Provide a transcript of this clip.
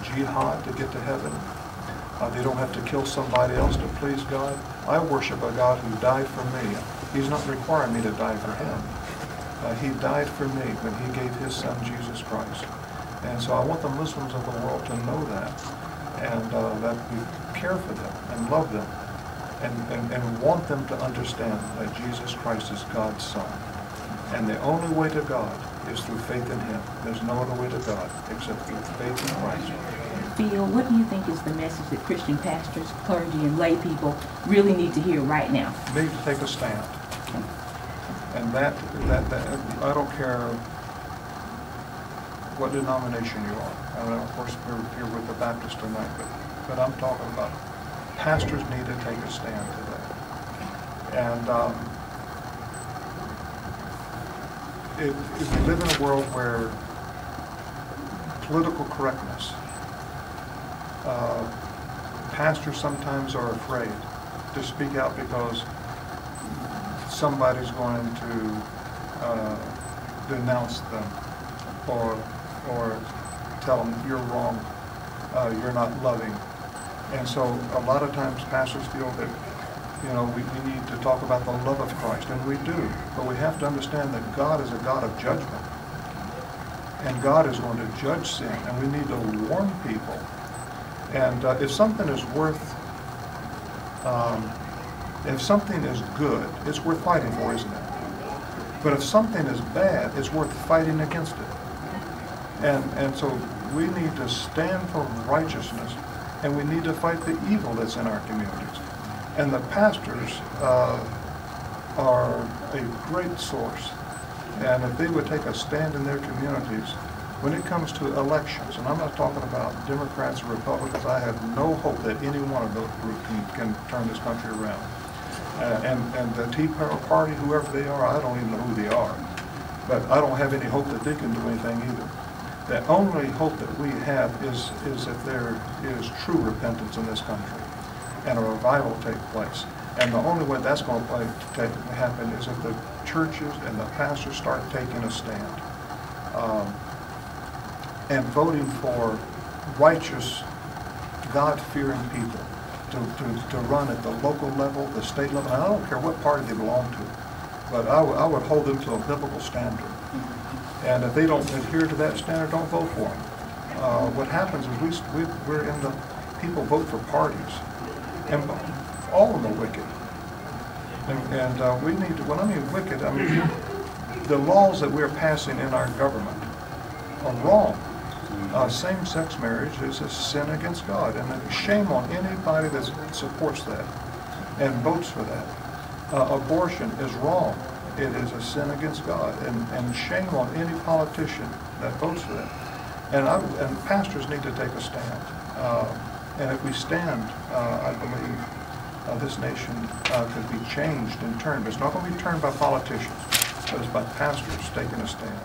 jihad to get to heaven. They don't have to kill somebody else to please God. I worship a God who died for me. He's not requiring me to die for him. He died for me when he gave his son Jesus Christ. And so I want the Muslims of the world to know that, and that we care for them and love them, and want them to understand that Jesus Christ is God's son. And the only way to God is through faith in him. There's no other way to God except through faith in Christ. Phil, what do you think is the message that Christian pastors, clergy, and lay people really need to hear right now? They need to take a stand. And that I don't care what denomination you are. I mean, of course, we're here with the Baptists tonight, but I'm talking about pastors need to take a stand today. And if we live in a world where political correctness, pastors sometimes are afraid to speak out because somebody's going to denounce them or tell them you're wrong, you're not loving. And so a lot of times pastors feel that, you know, we need to talk about the love of Christ, and we do. But we have to understand that God is a God of judgment. And God is going to judge sin, and we need to warn people. And if something is worth, if something is good, it's worth fighting for, isn't it? But if something is bad, it's worth fighting against it. And so we need to stand for righteousness, and we need to fight the evil that's in our communities. And the pastors are a great source. And if they would take a stand in their communities, when it comes to elections, and I'm not talking about Democrats or Republicans, I have no hope that any one of those groups can turn this country around. And the Tea Party, whoever they are, I don't even know who they are. But I don't have any hope that they can do anything either. The only hope that we have is if there is true repentance in this country and a revival take place. And the only way that's going to happen is if the churches and the pastors start taking a stand and voting for righteous, God-fearing people to run at the local level, the state level. And I don't care what party they belong to, but I would hold them to a biblical standard. And if they don't adhere to that standard, don't vote for them. What happens is we're in the people vote for parties, and all of them are wicked. And we need to, when I mean wicked, I mean the laws that we're passing in our government are wrong. Same-sex marriage is a sin against God, and shame on anybody that supports that and votes for that. Abortion is wrong. It is a sin against God, and shame on any politician that votes for that. And pastors need to take a stand. And if we stand, I believe this nation could be changed and turned. But it's not going to be turned by politicians, but it's by pastors taking a stand.